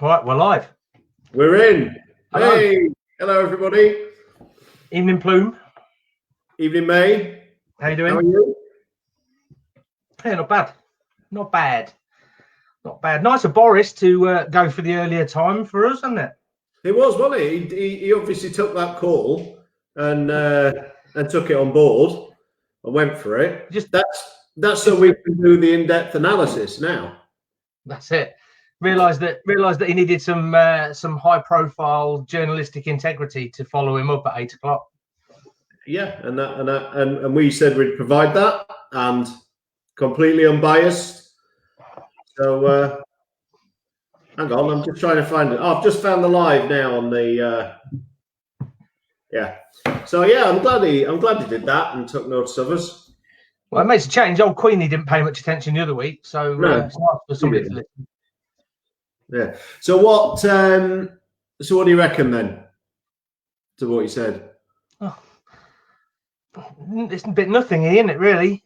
All right, we're live. We're in. Hello. Hey, hello everybody. Evening, Plume. Evening, May. How you doing? How are you? Yeah, not bad. Not bad. Not bad. Nice of Boris to go for the earlier time for us, isn't it? It was, wasn't it? He obviously took that call and took it on board and went for it. That's so we can do the in-depth analysis now. That's it. Realised that he needed some high-profile journalistic integrity to follow him up at 8 o'clock. Yeah, and we said we'd provide that, and completely unbiased. So hang on, I'm just trying to find it. Oh, I've just found the live now on the yeah. So yeah, I'm glad he did that and took notice of us. Well, it makes a change. Old Queenie didn't pay much attention the other week, so it's nice for somebody to listen. Yeah. So what do you reckon then to what you said? Oh, it's a bit nothing, isn't it, really?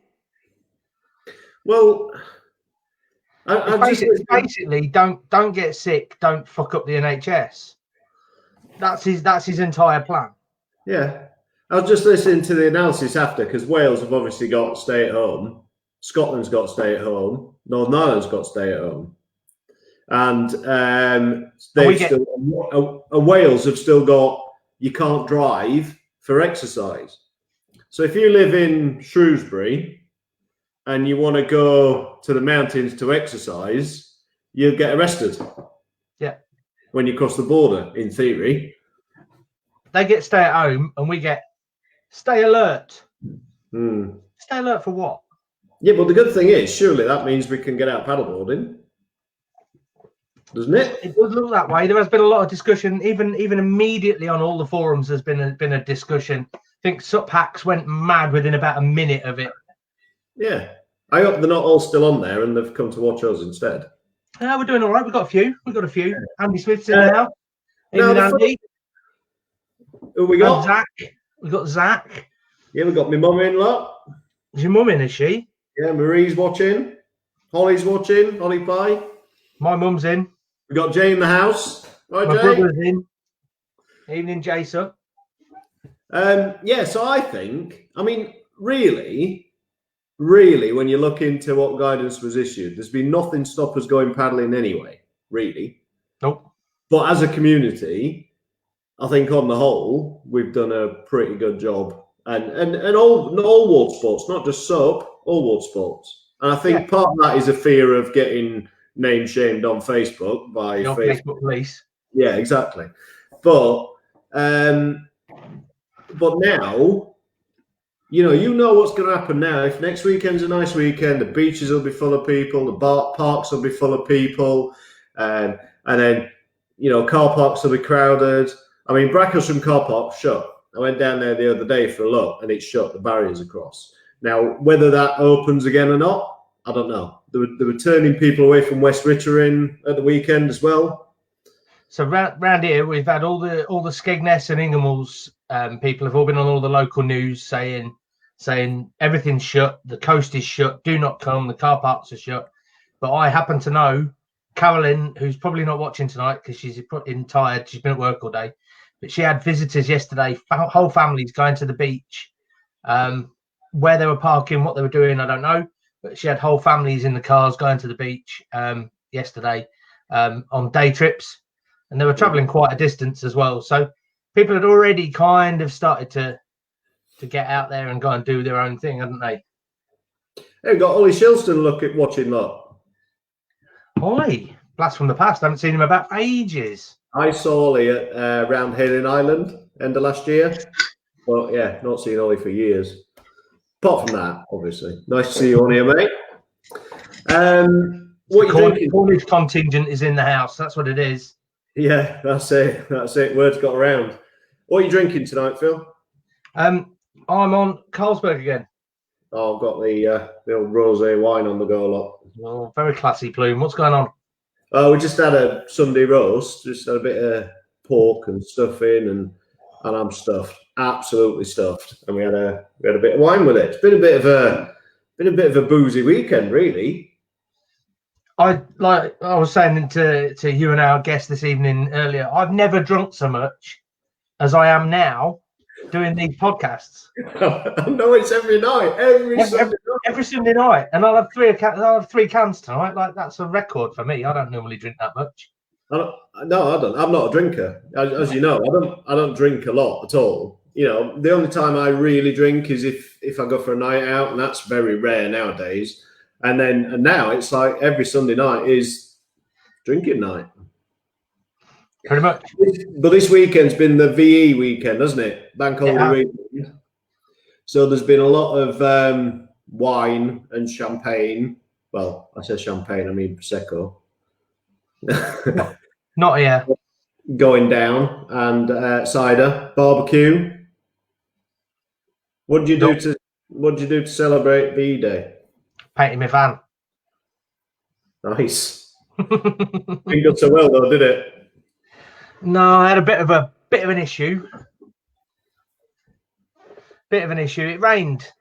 Well, basically don't get sick, don't fuck up the NHS. That's his entire plan. Yeah. I was just listening to the analysis after, because Wales have obviously got stay at home, Scotland's got stay at home, Northern Ireland's got stay at home. And Wales have still got you can't drive for exercise. So if you live in Shrewsbury and you want to go to the mountains to exercise, you'll get arrested. Yeah. When you cross the border, in theory. They get stay at home and we get stay alert. Mm. Stay alert for what? Yeah, but the good thing is, surely that means we can get out paddleboarding. Doesn't it? It does look that way. There has been a lot of discussion, even immediately on all the forums. There's been a discussion. I think Sup Hacks went mad within about a minute of it. Yeah, I hope they're not all still on there and they've come to watch us instead. We're doing all right. We've got a few. Andy Smith's in there now. Andy. Who we got? Zach. We got Zach. Yeah, we got my mum-in-law. Is your mum in? Is she? Yeah, Marie's watching. Holly's watching. Holly Pie. My mum's in. We got Jay in the house. Right, my Jay? brother's in. Evening, Jason. Yeah, so I think, I mean, really, when you look into what guidance was issued, there's been nothing stop us going paddling anyway, really. Nope. But as a community, I think on the whole, we've done a pretty good job. And all water sports, not just SUP, all water sports. And I think part of that is a fear of getting name shamed on Facebook by Facebook police. Yeah, exactly. But now, you know what's going to happen now. If next weekend's a nice weekend, the beaches will be full of people, the parks will be full of people, and then car parks will be crowded. I mean, Bracklesham car park shut. I went down there the other day for a look, and it's shut. The barriers across. Now, whether that opens again or not, I don't know. They were turning people away from West Rittering at the weekend as well. So round here, we've had all the Skegness and Ingham's people have all been on all the local news saying everything's shut, the coast is shut, do not come, the car parks are shut. But I happen to know Carolyn, who's probably not watching tonight because she's tired, she's been at work all day, but she had visitors yesterday, whole families going to the beach. Where they were parking, what they were doing, I don't know. But she had whole families in the cars going to the beach yesterday on day trips, and they were traveling quite a distance as well. So people had already kind of started to get out there and go and do their own thing, hadn't they? Hey, we got Ollie Shilston watching that. Ollie, blast from the past. I haven't seen him about ages. I saw Ollie at Round Hill in Ireland end of last year. But yeah, not seen Ollie for years. Apart from that, obviously. Nice to see you on here, mate. What are you drinking? Cornish contingent is in the house. That's what it is. Yeah, that's it. Word's got around. What are you drinking tonight, Phil? I'm on Carlsberg again. Oh, I've got the old rosé wine on the go a lot. Oh, very classy, Plume. What's going on? We just had a Sunday roast. Just had a bit of pork and stuffing, and I'm stuffed. Absolutely stuffed, and we had a bit of wine with it. It's been a bit of a boozy weekend, really. I was saying to you and our guest this evening earlier, I've never drunk so much as I am now doing these podcasts. No, it's every night, every Sunday night, and I'll have three cans tonight. Like, that's a record for me. I don't normally drink that much. No, I don't. I'm not a drinker, as you know. I don't drink a lot at all. You know, the only time I really drink is if I go for a night out, and that's very rare nowadays. And now it's like every Sunday night is drinking night. Pretty much. But this weekend's been the VE weekend, hasn't it? Bank holiday weekend. So there's been a lot of wine and champagne. Well, I say champagne, I mean Prosecco. Not here. Going down, and cider, barbecue. What did you do to celebrate VE Day? Painting my van. Nice. Didn't go so well though, did it? No, I had a bit of an issue. It rained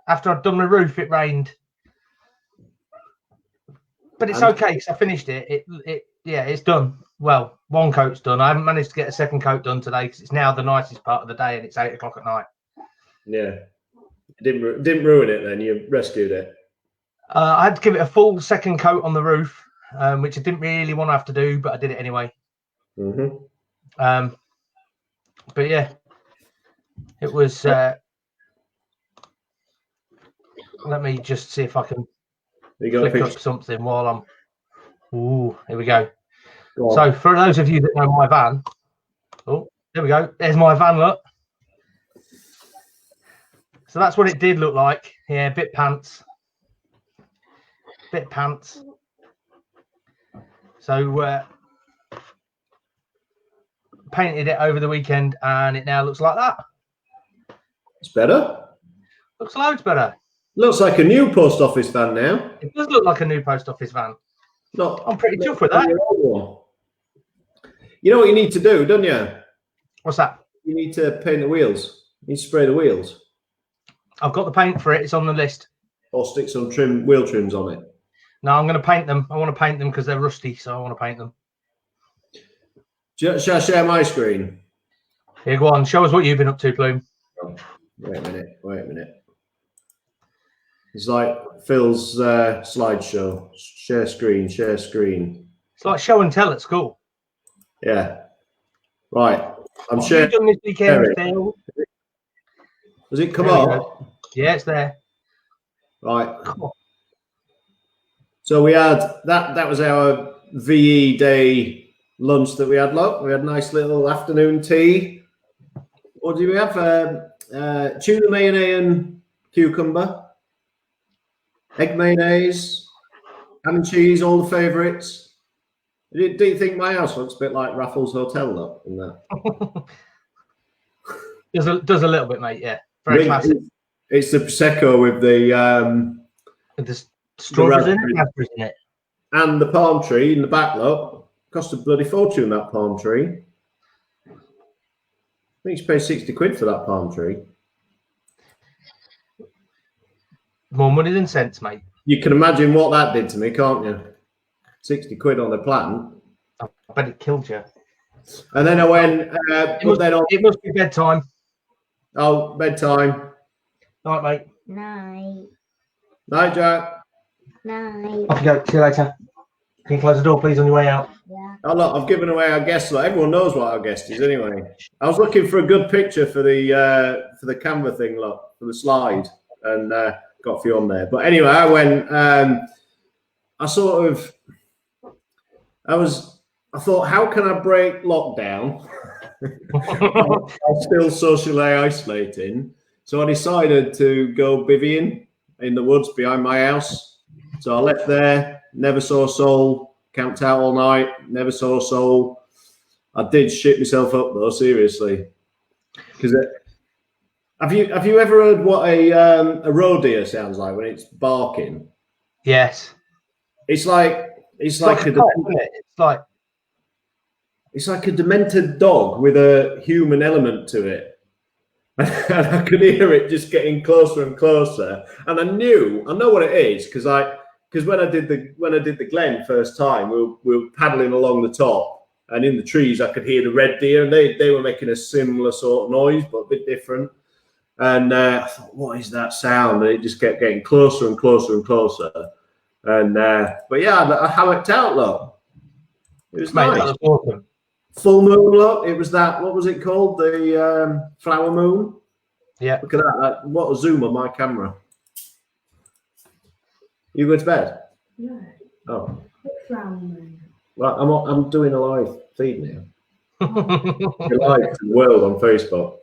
after I'd done my roof. It rained, but it's okay because I finished it. It's done. Well, one coat's done. I haven't managed to get a second coat done today because it's now the nicest part of the day and it's 8 o'clock at night. Yeah, it didn't ruin it then. You rescued it. I had to give it a full second coat on the roof, which I didn't really want to have to do, but I did it anyway. Mm-hmm. But yeah, it was. Let me just see if I can flick up something while I'm. Ooh, here we go. So for those of you that know my van, there we go. There's my van look. So that's what it did look like. Yeah, bit pants. So painted it over the weekend and it now looks like that. It's better. Looks loads better. Looks like a new post office van now. It does look like a new post office van. I'm pretty chuffed with that. You know what you need to do, don't you? What's that? You need to paint the wheels. You need to spray the wheels. I've got the paint for it. It's on the list. Or stick some wheel trims on it. No, I'm going to paint them. I want to paint them because they're rusty, so I want to paint them. Shall I share my screen? Here, go on. Show us what you've been up to, Plume. Wait a minute. It's like Phil's slideshow. Share screen. It's like show and tell at school. Yeah. Right. I'm sharing. What have you done this weekend, Phil? Does it come up? Yeah, it's there. Right. So we had that was our VE Day lunch that we had. Look, we had a nice little afternoon tea. What do we have? Tuna mayonnaise and cucumber, egg mayonnaise, ham and cheese, all the favourites. Do you think my house looks a bit like Raffles Hotel though? In that? Does a little bit, mate. Yeah, very classic. It's the Prosecco with the strawberries in it, and the palm tree in the back. Look, cost a bloody fortune, that palm tree. I think you paid 60 quid for that palm tree. More money than sense, mate. You can imagine what that did to me, can't you? 60 quid on the plant. I bet it killed you. And then I went. It must be bedtime. Oh, bedtime. Night, mate. Night, Jack. Night. Off you go. See you later. Can you close the door, please, on your way out? Yeah. Oh, look, I've given away our guest. Look, everyone knows what our guest is anyway. I was looking for a good picture for the Canva thing, look, for the slide, and got a few on there. But anyway, I went. I thought, how can I break lockdown? I'm still socially isolating. So I decided to go bivvying in the woods behind my house. So I left there, never saw a soul, camped out all night, never saw a soul. I did shit myself up though, seriously. Because have you ever heard what a roe deer sounds like when it's barking? Yes. It's like a demented dog with a human element to it. And I could hear it just getting closer and closer. And I know what it is because because when I did the Glen first time, we were paddling along the top, and in the trees I could hear the red deer, and they were making a similar sort of noise, but a bit different. And I thought, what is that sound? And it just kept getting closer and closer and closer. And but yeah, I hammocked out, look. It was nice. That was awesome. Full moon, look. It was that. What was it called? The flower moon. Yeah. Look at that. What a zoom on my camera. You go to bed? No. Oh. Flower moon. Well, I'm doing a live feed now. You're live to the world on Facebook.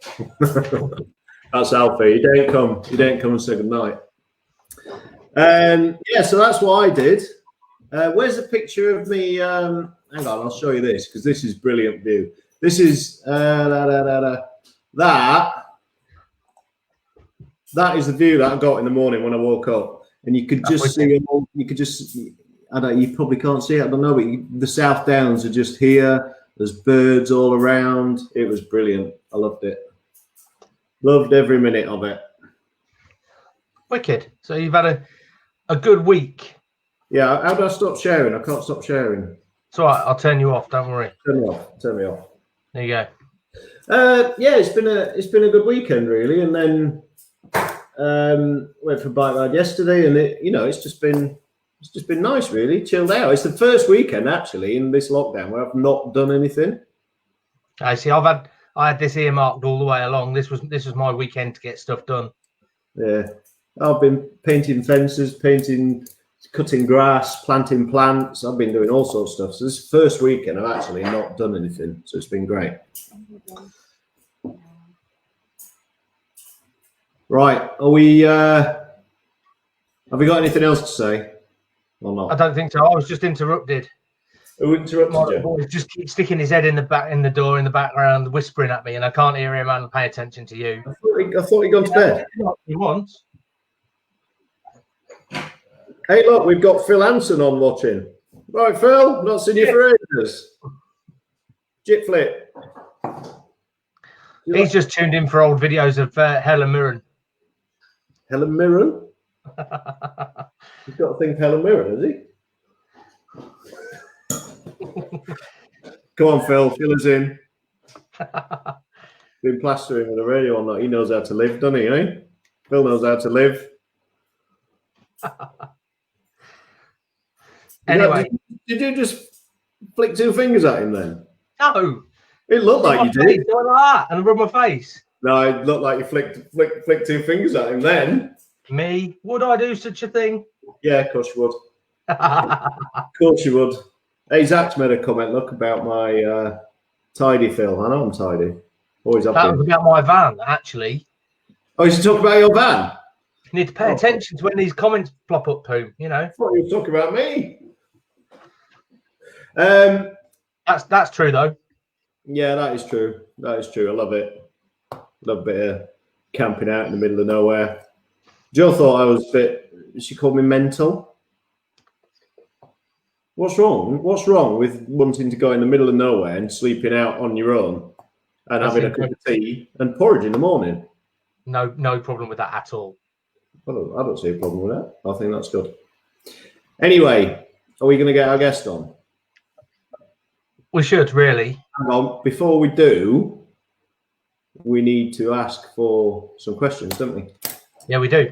That's Alfie. You didn't come and say goodnight. Yeah, so that's what I did. Where's the picture of me? Hang on, I'll show you this because this is brilliant view. This is that is the view that I got in the morning when I woke up, and you could just see. You could just. You probably can't see it. I don't know, but the South Downs are just here. There's birds all around. It was brilliant. I loved it. Loved every minute of it. Wicked. So you've had a good week. Yeah. How do I stop sharing? I can't stop sharing. It's all right. I'll turn you off. Don't worry. Turn me off. Turn me off. There you go. Yeah, it's been a good weekend really, and then went for a bike ride yesterday, and it's just been nice really, chilled out. It's the first weekend actually in this lockdown where I've not done anything. I see. I had this earmarked all the way along. This was my weekend to get stuff done. Yeah, I've been painting fences, cutting grass, planting plants. I've been doing all sorts of stuff. So this first weekend I've actually not done anything. So it's been great. Right, are we? Have we got anything else to say? Or not? I don't think so. I was just interrupted. Who interrupted you? Boy just keeps sticking his head in the door in the background, whispering at me, and I can't hear him and pay attention to you. I thought he'd gone to bed. He wants. Hey, look, we've got Phil Hanson on watching. Right, Phil, not seen you for ages. Jit flip. He's just tuned in for old videos of Helen Mirren. Helen Mirren? He's got a thing for Helen Mirren, has he? Come on, Phil, fill us in. Been plastering with the radio on that. He knows how to live, doesn't he, eh? Phil knows how to live. Anyway. Did you just flick two fingers at him then? No. It looked like you did. Like that, and rub my face. No, it looked like you flicked two fingers at him then. Me? Would I do such a thing? Yeah, of course you would. Of course you would. Hey, Zach's made a comment, look, about my tidy, Phil. I know I'm tidy. Always up That there. was about my van, actually. Oh, you should talk about your van? You need to pay attention to when these comments plop up, Pooh, you know. I thought you were talking about me. That's true, though. Yeah, that is true. That is true. I love it. Love a bit of camping out in the middle of nowhere. Joe thought I was a bit, she called me mental. What's wrong? What's wrong with wanting to go in the middle of nowhere and sleeping out on your own and having a cup of tea and porridge in the morning? No problem with that at all. I don't see a problem with that. I think that's good. Anyway, are we going to get our guest on? We should, really. Hang on. Before we do, we need to ask for some questions, don't we? Yeah, we do.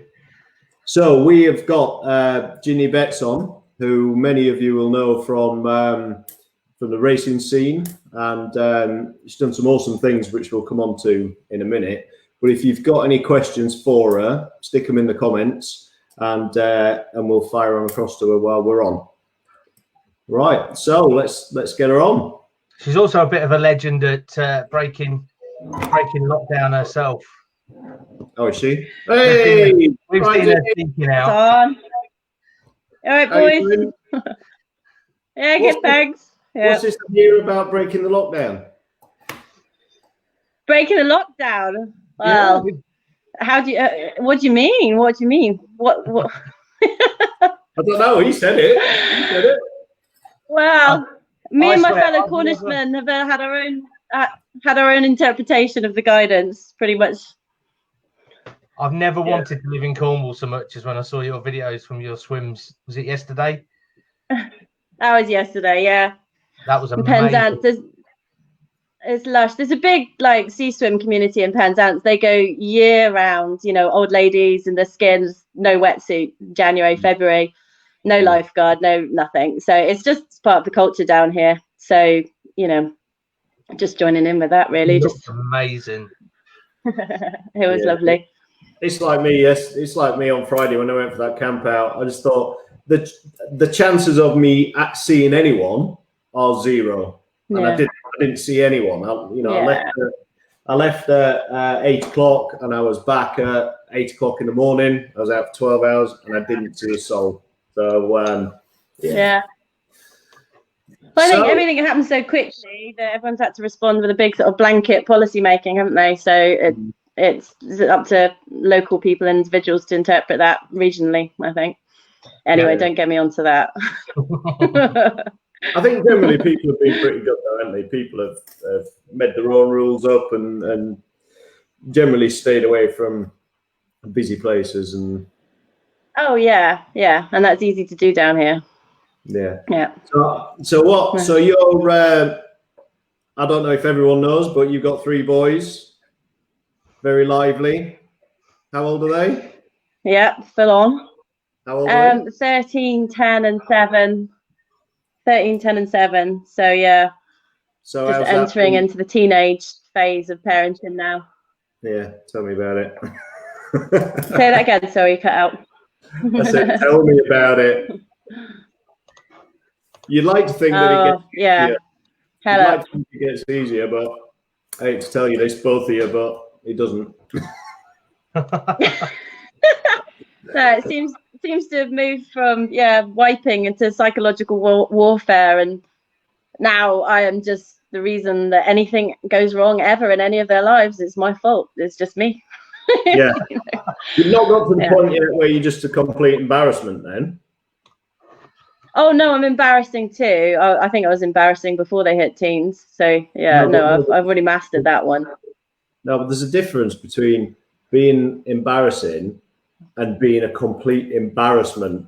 So we have got Ginnie Betts on, who many of you will know from the racing scene, and she's done some awesome things, which we'll come on to in a minute. But if you've got any questions for her, stick them in the comments, and we'll fire them across to her while we're on. Right, so let's get her on. She's also a bit of a legend at breaking lockdown herself. Oh, is she? Hey, we've seen her speaking out. On. All right, boys. Yeah, good, thanks. Yeah. What's this here about breaking the lockdown? Breaking the lockdown. Well, how do you? What do you mean? What do you mean? What? I don't know. He said it. He said it. Well, me and my fellow Cornishmen have had our own interpretation of the guidance, pretty much. I've never wanted to live in Cornwall so much as when I saw your videos from your swims. Was it yesterday? That was yesterday, yeah. That was In amazing. Penzance, it's lush. There's a big like sea swim community in Penzance. They go year round, you know, old ladies in their skins, no wetsuit, January, February, no lifeguard, no nothing. So it's just part of the culture down here. So, you know, just joining in with that really. Just amazing. It was lovely. It's like me, yes. It's like me on Friday when I went for that camp out. I just thought the chances of me seeing anyone are zero, and I didn't see anyone. I left at 8 o'clock, and I was back at 8 o'clock in the morning. I was out for 12 hours, and I didn't see a soul. So yeah. Well, I think everything happened so quickly that everyone's had to respond with a big sort of blanket policy making, haven't they? So it's up to local people and individuals to interpret that regionally, I think. Anyway, don't get me onto that. I think generally people have been pretty good, though, haven't they? People have made their own rules up and generally stayed away from busy places. And oh yeah, and that's easy to do down here. Yeah. So what? So you're I don't know if everyone knows, but you've got 3 boys. Very lively. How old are they? Yeah, full on. How old are they? 13, 10 and 7. 13, 10 and 7. So yeah. So just entering into the teenage phase of parenting now. Yeah, tell me about it. Say that again, sorry, cut out. I said, tell me about it. You'd like to think that it gets easier. You'd like to think it gets easier, but I hate to tell you this, both of you, but it doesn't. No, it seems to have moved from wiping into psychological warfare, and now I am just the reason that anything goes wrong ever in any of their lives. It's my fault. It's just me. Yeah. You've not got to the point yet where you're just a complete embarrassment then? Oh no, I'm embarrassing too. I think I was embarrassing before they hit teens. So I've already mastered that one. No, but there's a difference between being embarrassing and being a complete embarrassment.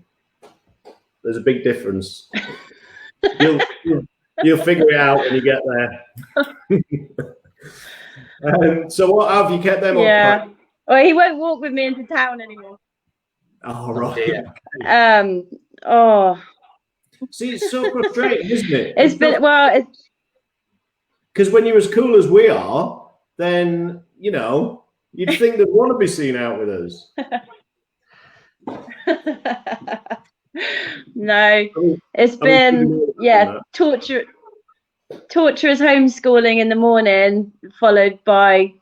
There's a big difference. You'll figure it out when you get there. So what have you kept them on? Yeah. Well, he won't walk with me into town anymore. Oh, right. See, it's so frustrating, isn't it? It's because when you're as cool as we are, then you'd think they'd want to be seen out with us. No, it's been torturous homeschooling in the morning, followed by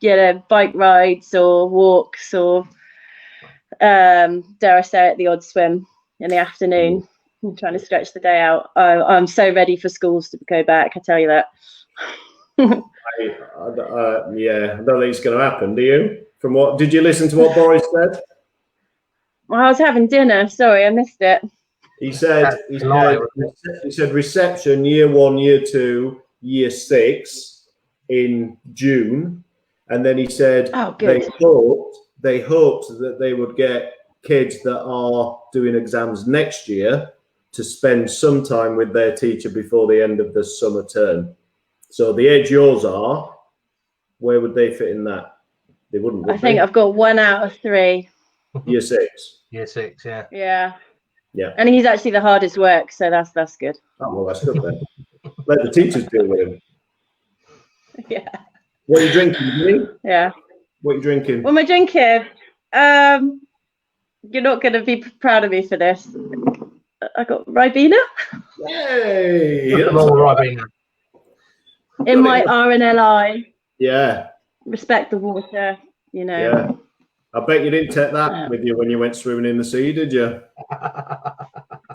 bike rides or walks, or dare I say it, the odd swim in the afternoon. I'm trying to stretch the day out. I'm so ready for schools to go back, I tell you that. I don't think it's going to happen, do you? Did you listen to what Boris said? Well, I was having dinner. Sorry, I missed it. He said reception year 1, year 2, year 6 in June, and then he said they hoped that they would get kids that are doing exams next year to spend some time with their teacher before the end of the summer term. So the age yours are, where would they fit in that? They wouldn't. I think I've got 1 out of 3. Year 6. Year 6, yeah. Yeah. And he's actually the hardest work, so that's good. Oh, well, that's good then. Let the teachers deal with him. Yeah. What are you drinking, Ginny? Yeah. What are you drinking? What am I drinking? You're not going to be proud of me for this. I got Ribena. Yay! Ribena. In my RNLI. Yeah. Respect the water, Yeah. I bet you didn't take that with you when you went swimming in the sea, did you?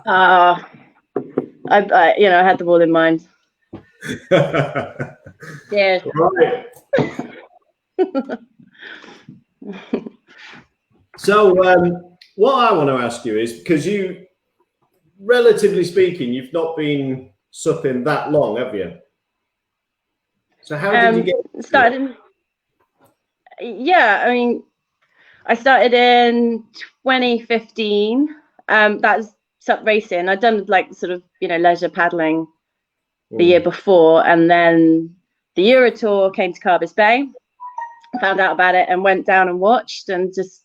I had them all in mind. Yeah. Right. So, what I want to ask you is, because you, relatively speaking, you've not been supping that long, have you? So how did you get started? Yeah, I mean, I started in 2015. That's SUP racing. I'd done like sort of, you know, leisure paddling the year before, and then the Euro Tour came to Carbis Bay. Found out about it and went down and watched, and just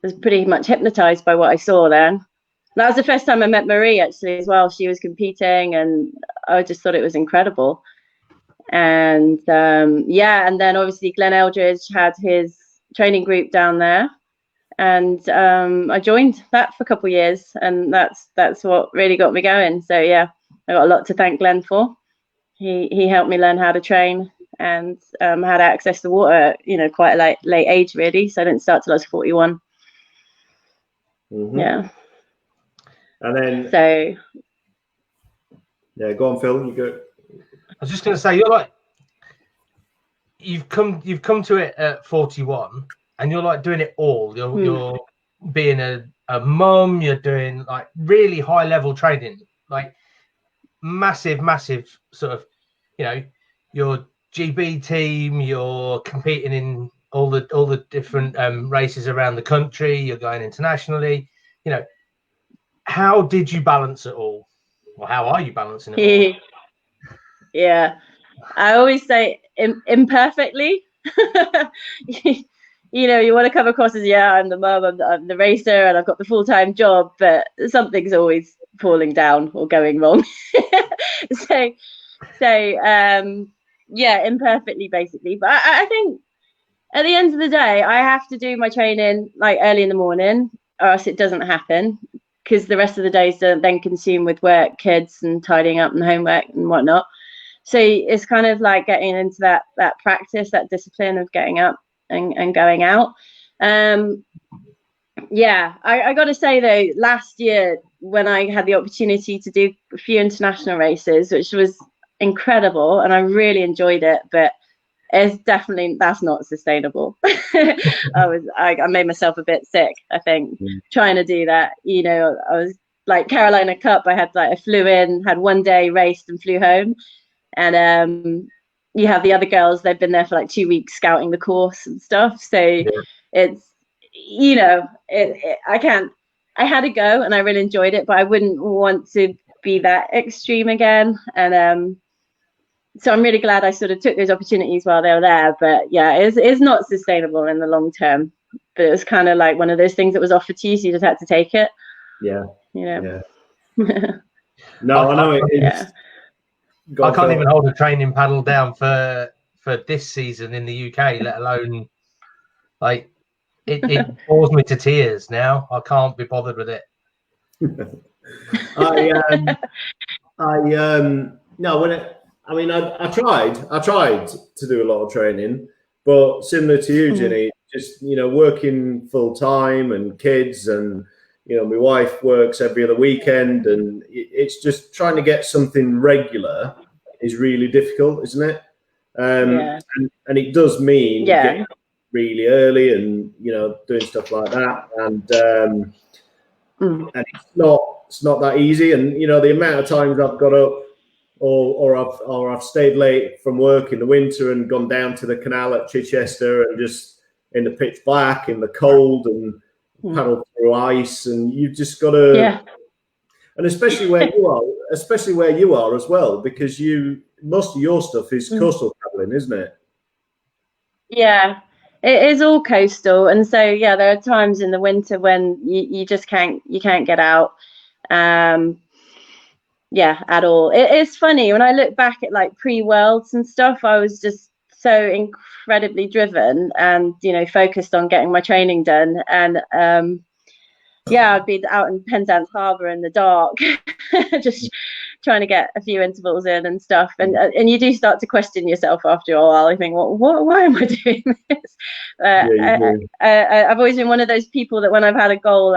was pretty much hypnotized by what I saw then. That was the first time I met Marie actually as well. She was competing, and I just thought it was incredible. And yeah, and then obviously Glenn Eldridge had his training group down there, and I joined that for a couple of years, and that's what really got me going. So yeah, I got a lot to thank Glenn for. He helped me learn how to train and how to access the water at, you know, quite a late age really. So I didn't start till I was 41. Yeah. And then so yeah, go on, Phil. You go. I was just going to say, you're like, you've come to it at 41, and you're like doing it all. You're being a mum. You're doing like really high level training, like massive sort of, you know, your GB team. You're competing in all the different races around the country. You're going internationally. You know, how did you balance it all? Or how are you balancing it all? Yeah, I always say imperfectly. You know, you want to come across as, yeah, I'm the mum, I'm the racer, and I've got the full-time job, but something's always falling down or going wrong. so yeah, imperfectly basically. But I think at the end of the day, I have to do my training like early in the morning, or else it doesn't happen, because the rest of the days are then consumed with work, kids, and tidying up and homework and whatnot. So it's kind of like getting into that practice, that discipline of getting up and going out. Yeah, I got to say though, last year when I had the opportunity to do a few international races, which was incredible, and I really enjoyed it, but it's definitely, that's not sustainable. I made myself a bit sick, I think, trying to do that. You know, I was like Carolina Cup, I flew in, had one day, raced and flew home. And you have the other girls, they've been there for like 2 weeks scouting the course and stuff. So it's, you know, I had to go, and I really enjoyed it, but I wouldn't want to be that extreme again. And so I'm really glad I sort of took those opportunities while they were there. But yeah, it's not sustainable in the long term. But it was kind of like one of those things that was offered to you, so you just had to take it. Yeah. You know? Yeah. No, I know it is. Yeah. I can't even hold a training paddle down for this season in the UK, let alone like it bores me to tears now. I can't be bothered with it. I tried to do a lot of training, but similar to you, Ginny, just, you know, working full time and kids, and, you know, my wife works every other weekend, and it's just trying to get something regular is really difficult, isn't it? And it does mean getting up really early and, you know, doing stuff like that, and it's not that easy. And, you know, the amount of times I've got up or I've stayed late from work in the winter and gone down to the canal at Chichester and just in the pitch black, in the cold, and paddle through ice, and you've just got to, and especially where you are as well, because most of your stuff is coastal paddling, isn't it? Yeah, it is all coastal, and so yeah, there are times in the winter when you just can't get out, yeah, at all. It's funny when I look back at like pre-worlds and stuff, I was just so incredibly driven and, you know, focused on getting my training done, and yeah, I'd be out in Penzance Harbour in the dark just trying to get a few intervals in and stuff, and you do start to question yourself after a while. I think, why am I doing this? I've always been one of those people that when I've had a goal,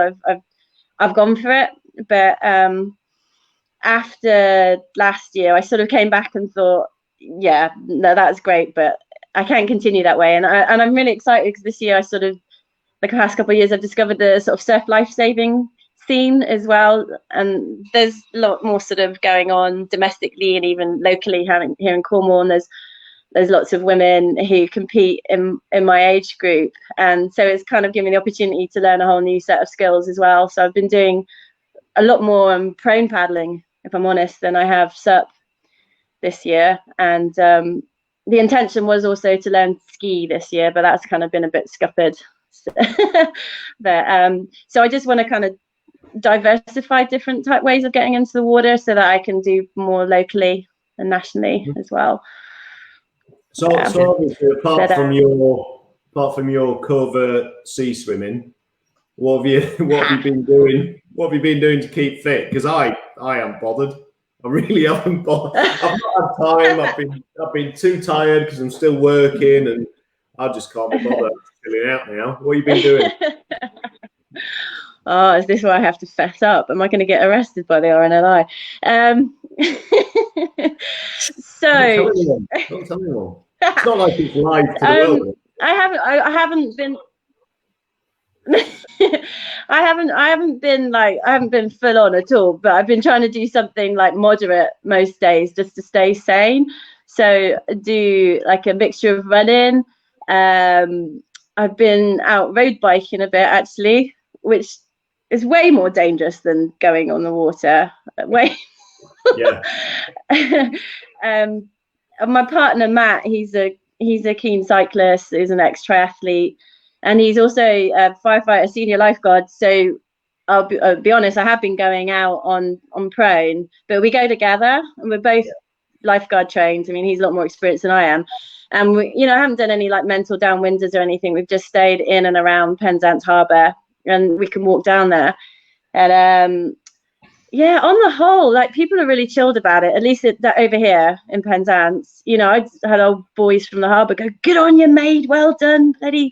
I've gone for it. But after last year, I sort of came back and thought, yeah, no, that's great, but I can't continue that way. And I'm really excited because this year I sort of, like the past couple of years, I've discovered the sort of surf life-saving scene as well, and there's a lot more sort of going on domestically and even locally here in Cornwall, and there's there's lots of women who compete in my age group, and so it's kind of given me the opportunity to learn a whole new set of skills as well. So I've been doing a lot more prone paddling, if I'm honest, than I have SUP this year, and the intention was also to learn ski this year, but that's kind of been a bit scuppered. But so I just want to kind of diversify different type ways of getting into the water so that I can do more locally and nationally as well. So obviously, apart from your covert sea swimming, what have you been doing? What have you been doing to keep fit? Because I am bothered. I really haven't bothered. I've not had time. I've been too tired because I'm still working, and I just can't be bothered. I'm chilling out now. What have you been doing? Oh, is this where I have to fess up? Am I going to get arrested by the RNLI? So Don't tell anyone. It's not like it's live to the world. I haven't been I haven't been full on at all, but I've been trying to do something like moderate most days just to stay sane. So do like a mixture of running. I've been out road biking a bit actually, which is way more dangerous than going on the water. Yeah. My partner Matt, he's a keen cyclist, he's an ex-triathlete, and he's also a firefighter senior lifeguard. So I'll be honest, I have been going out on prone, but we go together and we're both lifeguard trained. I mean, he's a lot more experienced than I am. And we, I haven't done any like mental downwinders or anything. We've just stayed in and around Penzance Harbour, and we can walk down there. And yeah, on the whole, like people are really chilled about it. At least over here in Penzance, I had old boys from the harbour go, "Good on you, maid, well done, bloody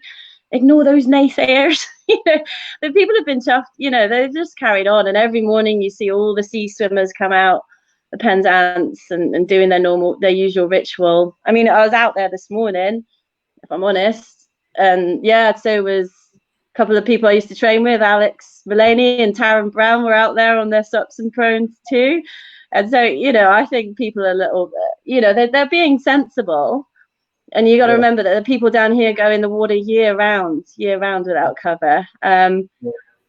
ignore those naysayers." The people have been chuffed. They've just carried on, and every morning you see all the sea swimmers come out the Penzance and doing their usual ritual. I mean, I was out there this morning, if I'm honest, and yeah, so was a couple of people I used to train with, Alex Mullaney and Taryn Brown, were out there on their SUPs and prones too. And so, I think people are a little bit, they're being sensible. And you got to remember that the people down here go in the water year round without cover.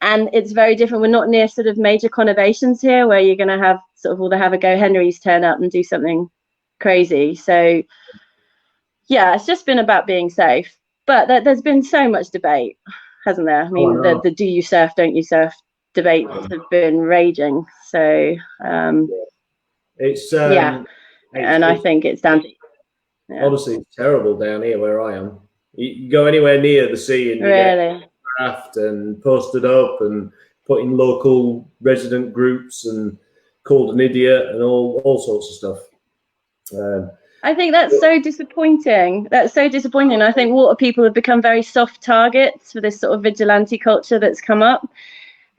And it's very different. We're not near sort of major conurbations here where you're going to have sort of all the have-a-go Henrys turn up and do something crazy. So, yeah, it's just been about being safe. But there's been so much debate, hasn't there? I mean, the do you surf, don't you surf debates have been raging. So, it's and I think it's down to... Yeah. Obviously, it's terrible down here where I am. You go anywhere near the sea and you get craft and posted up and put in local resident groups and called an idiot and all sorts of stuff. I think that's so disappointing. That's so disappointing. I think water people have become very soft targets for this sort of vigilante culture that's come up.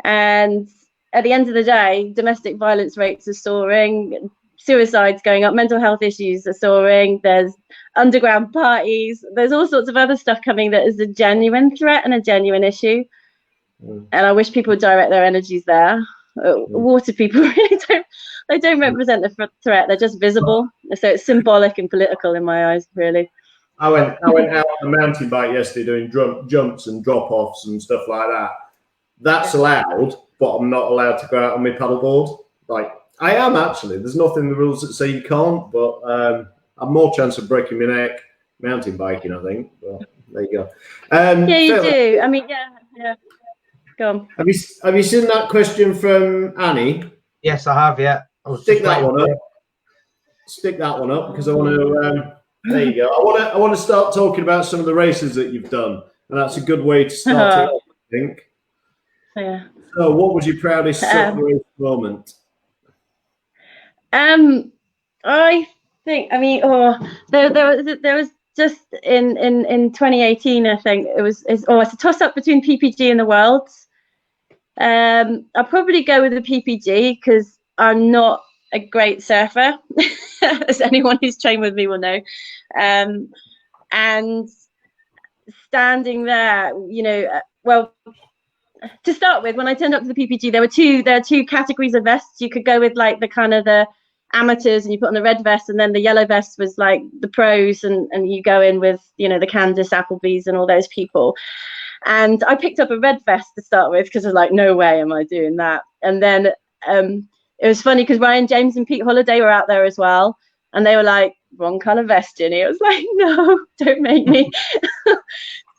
And at the end of the day, domestic violence rates are soaring, suicides going up, mental health issues are soaring, there's underground parties, there's all sorts of other stuff coming that is a genuine threat and a genuine issue. And I wish people would direct their energies there. Water people really don't represent the threat, they're just visible. So it's symbolic and political in my eyes, really. I went out on a mountain bike yesterday doing jumps and drop-offs and stuff like that. That's allowed, but I'm not allowed to go out on my paddleboard. Like, I am actually. There's nothing in the rules that say you can't, but I've more chance of breaking my neck mountain biking, I think. But there you go. Yeah, you do. I mean, yeah. Go on. Have you seen that question from Annie? Yes, I have. Yeah. Stick that one up because I want to. There you go. I want to start talking about some of the races that you've done, and that's a good way to start it off, I think. Yeah. So, what was your proudest race moment? I think. I mean, there was just in 2018. I think it's a toss up between PPG and the Worlds. I'll probably go with the PPG because I'm not a great surfer, as anyone who's trained with me will know. And standing there, well, to start with, when I turned up to the PPG, there are two categories of vests. You could go with like the kind of the amateurs and you put on the red vest, and then the yellow vest was like the pros, and you go in with, you know, the Candace Appleby's and all those people. And I picked up a red vest to start with because I was like, no way am I doing that. And then it was funny because Ryan James and Pete Holiday were out there as well, and they were like, wrong color vest, Ginny. I was like, no, don't make me.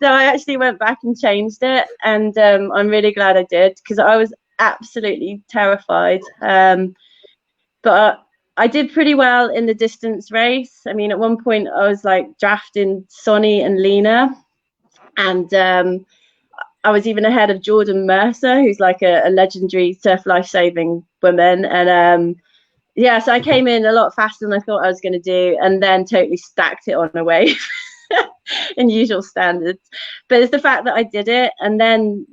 So I actually went back and changed it, and I'm really glad I did, because I was absolutely terrified. But I did pretty well in the distance race. I mean, at one point I was like drafting Sonny and Lena, and I was even ahead of Jordan Mercer, who's like a legendary surf life-saving woman. And yeah, so I came in a lot faster than I thought I was going to do, and then totally stacked it on a wave in usual standards. But it's the fact that I did it, and then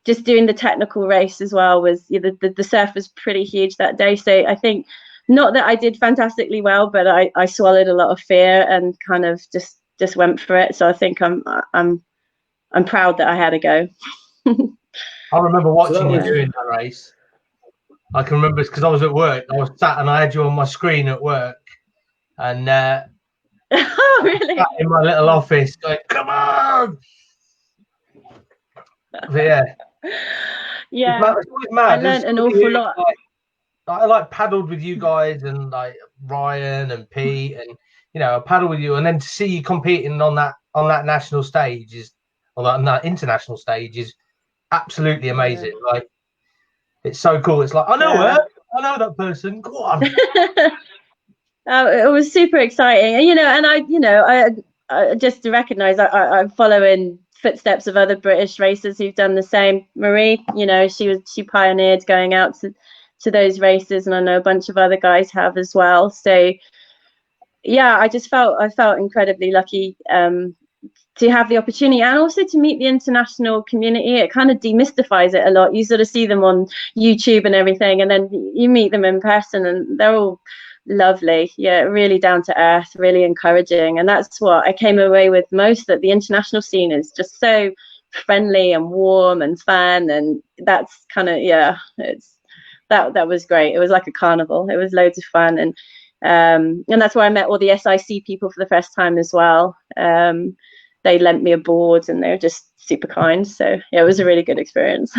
just doing the technical race as well was, the surf was pretty huge that day. So I think, not that I did fantastically well, but I swallowed a lot of fear and kind of just went for it. So I think I'm proud that I had a go. I remember watching you doing that race. I can remember because I was at work. I was sat and I had you on my screen at work, and oh really? Sat in my little office going, "Come on!" But yeah, it's mad. I learned an awful lot. I paddled with you guys and like Ryan and Pete, and I paddled with you, and then to see you competing on that national stage on that international stage is absolutely amazing. Like, it's so cool. It's like, I know her, I know that person. Go on. It was super exciting, and I just to recognise I'm following footsteps of other British racers who've done the same. Marie, she pioneered going out to those races, and I know a bunch of other guys have as well. So yeah, I felt incredibly lucky to have the opportunity, and also to meet the international community. It kind of demystifies it a lot. You sort of see them on YouTube and everything, and then you meet them in person, and they're all lovely. Yeah, really down to earth, really encouraging. And that's what I came away with most, that the international scene is just so friendly and warm and fun. And that's kind of, that was great. It was like a carnival. It was loads of fun. And that's where I met all the SIC people for the first time as well. They lent me a board, and they were just super kind. So yeah, it was a really good experience.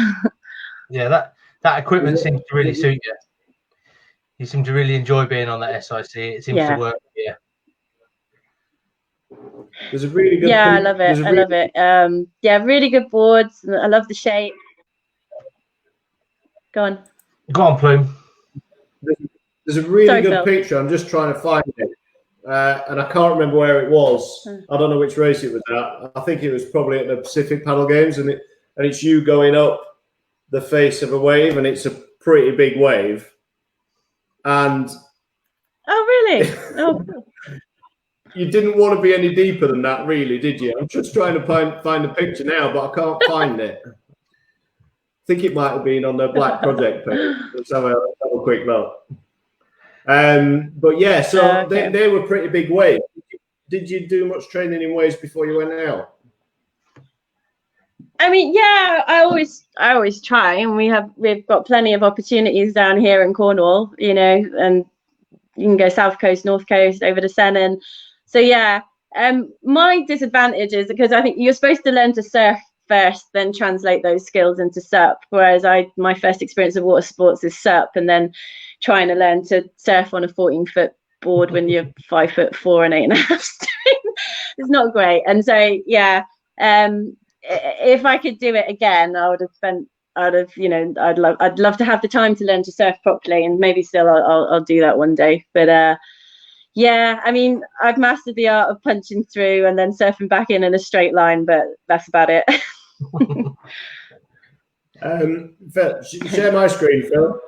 Yeah, that equipment seems to really suit you. You seem to really enjoy being on that SIC. It seems to work. Yeah. There's a really good. Yeah, I love it. I love it. Yeah, really good boards. I love the shape. Go on, Plume. There's a really good picture. I'm just trying to find it. And I can't remember where it was. I don't know which race it was at. I think it was probably at the Pacific Paddle Games, and it's you going up the face of a wave, and it's a pretty big wave. And oh really? Oh, you didn't want to be any deeper than that, really, did you? I'm just trying to find the picture now, but I can't find it. I think it might have been on the Black Project page. Let's have a quick look. But yeah, so they were pretty big waves. Did you do much training in waves before you went out? I mean, yeah, I always try, and we've got plenty of opportunities down here in Cornwall, and you can go South Coast, North Coast, over to Sennen. So yeah, my disadvantage is because I think you're supposed to learn to surf first, then translate those skills into SUP. Whereas my first experience of water sports is SUP, and then trying to learn to surf on a 14-foot board when you're 5'4" and 8.5 it's not great. And so yeah, if I could do it again, I'd love to have the time to learn to surf properly, and maybe still I'll do that one day. But yeah, I mean, I've mastered the art of punching through and then surfing back in a straight line, but that's about it. Phil, share my screen, Phil.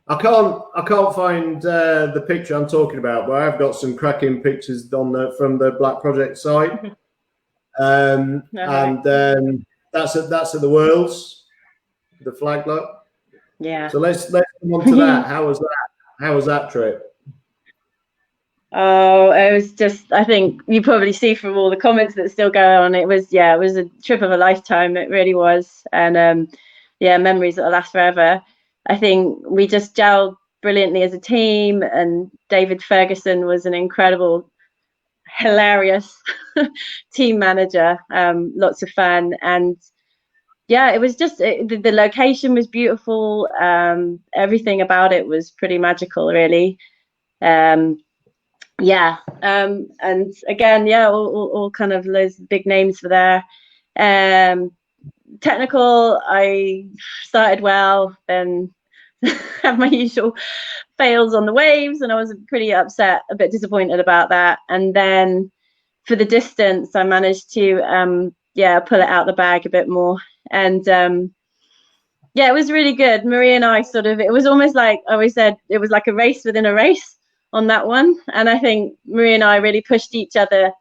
I can't find the picture I'm talking about, but I've got some cracking pictures from the Black Project site. And that's at the Worlds, the flag look. Yeah. So let's come on to that. How was that trip? Oh, it was just, I think you probably see from all the comments that still go on, it was a trip of a lifetime. It really was. And memories that'll last forever. I think we just gelled brilliantly as a team, and David Ferguson was an incredible, hilarious team manager. Lots of fun, and yeah, it was just the location was beautiful. Everything about it was pretty magical, really. Yeah, and again, yeah, all kind of those big names for there. Technical, I started well, then have my usual fails on the waves, and I was pretty upset, a bit disappointed about that. And then for the distance, I managed to yeah, pull it out the bag a bit more. And yeah, it was really good. Marie and I sort of, it was almost like I always said, it was like a race within a race on that one. And I think Marie and I really pushed each other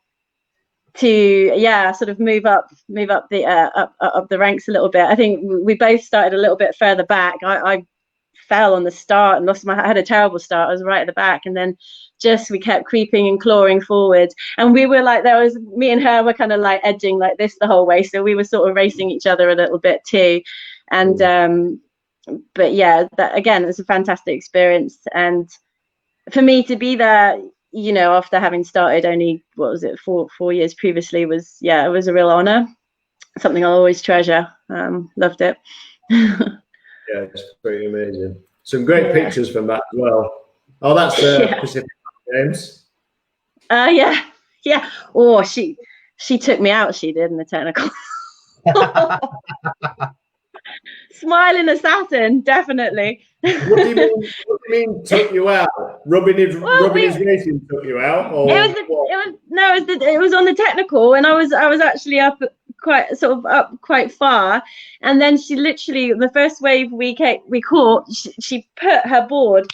to, yeah, sort of move up the up the ranks a little bit. I think we both started a little bit further back. I fell on the start and I had a terrible start. I was right at the back, and then we kept creeping and clawing forward, and we were like, me and her were kind of like edging like this the whole way, so we were sort of racing each other a little bit too. And but yeah, that again, it was a fantastic experience, and for me to be there, you know, after having started only, what was it, four years previously, was, yeah, it was a real honor, something I'll always treasure. Loved it. Yeah, it's pretty amazing. Some great pictures from that as well. Oh, that's Pacific Games. Yeah. Oh, she took me out. She did in the technical. Smiling assassin, definitely. What do you mean took you out? Rubbing his racing took you out? Or it was on the technical, and I was actually up quite far, and then she literally, the first wave we caught, she put her board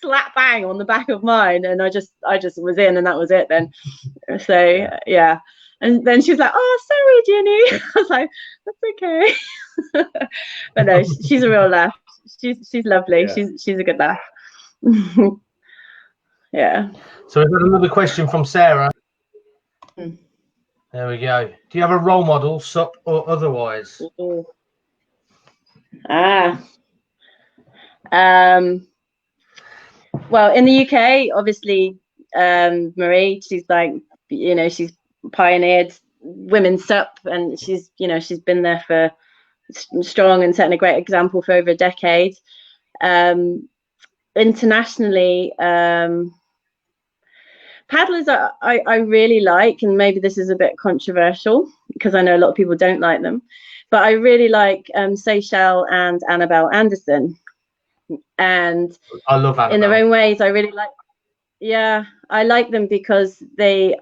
slap bang on the back of mine, and I just was in, and that was it then. So yeah. And then she was like, "Oh, sorry, Ginny." I was like, "That's okay." But no, she's a real laugh. She's lovely. Yeah. She's a good laugh. Yeah. So we've got another question from Sarah. There we go. Do you have a role model, SUP or otherwise? Well, in the UK, obviously, Marie. She's like, you know, she's pioneered women's SUP, and she's been there for strong and setting a great example for over a decade. Internationally, paddlers I really like, and maybe this is a bit controversial because I know a lot of people don't like them, but I really like Seychelles and Annabelle Anderson, and I love Annabelle. In their own ways. I really like, I like them because they're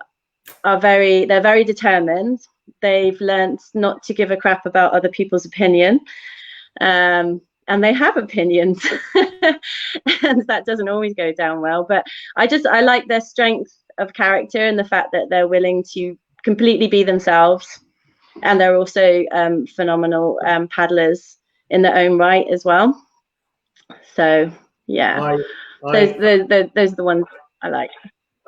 very determined. They've learned not to give a crap about other people's opinion, and they have opinions, and that doesn't always go down well. But I like their strength of character and the fact that they're willing to completely be themselves, and they're also phenomenal paddlers in their own right as well. So yeah, those are the ones I like.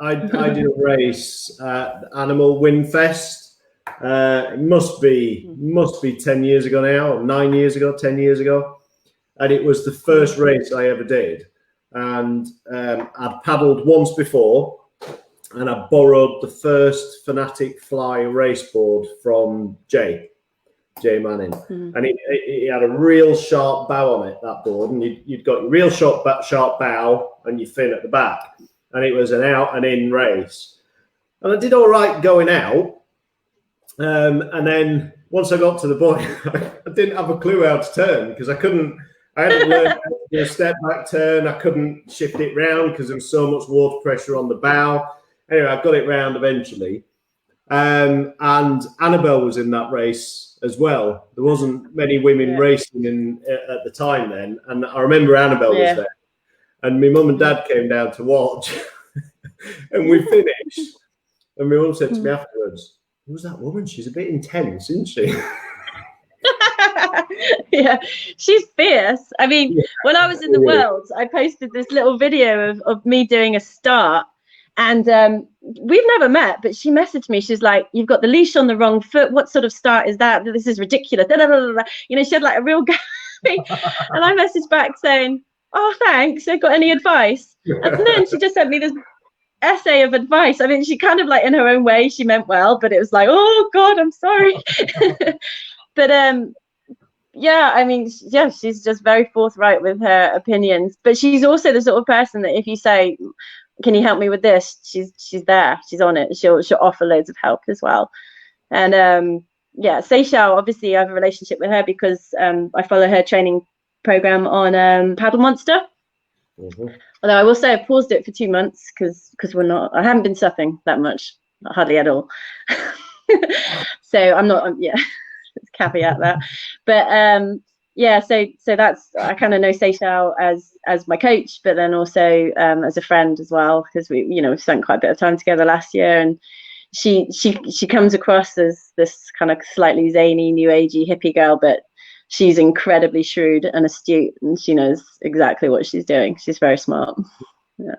I did a race at Animal Windfest. It must be 10 years ago now, or 9 years ago, 10 years ago, and it was the first race I ever did. And I'd paddled once before, and I borrowed the first Fanatic Fly race board from Jay Manning, and it had a real sharp bow on it, that board, and you'd got your real sharp bow and your fin at the back, and it was an out and in race. And I did all right going out, and then once I got to the buoy, I didn't have a clue how to turn because I hadn't learned how to do a step back turn. I couldn't shift it round because there was so much water pressure on the bow. Anyway, I got it round eventually. And Annabelle was in that race as well. There wasn't many women racing at the time then, and I remember Annabelle was there. And my mum and dad came down to watch, and we finished. And my mum said to me afterwards, "Who's that woman? She's a bit intense, isn't she?" Yeah, she's fierce. I mean, when I was in the Worlds, I posted this little video of me doing a start. And we've never met, but she messaged me. She's like, "You've got the leash on the wrong foot. What sort of start is that? This is ridiculous." You know, she had like a real guy. And I messaged back saying, oh, thanks. I got any advice? And then she just sent me this essay of advice. I mean, she kind of like in her own way, she meant well, but it was like, oh God, I'm sorry. But yeah, I mean, yeah, she's just very forthright with her opinions. But she's also the sort of person that if you say, can you help me with this? She's there. She's on it. She'll offer loads of help as well. And yeah, Seychelles, obviously I have a relationship with her because I follow her training program on Paddle Monster. Mm-hmm. Although I will say I paused it for 2 months because I haven't been surfing that much, hardly at all. So I'm not, yeah, let's caveat that. But yeah, so that's, I kind of know Seychelles as my coach, but then also as a friend as well, because we, you know, we spent quite a bit of time together last year, and she comes across as this kind of slightly zany, new agey hippie girl, but she's incredibly shrewd and astute, and she knows exactly what she's doing. She's very smart. Yeah.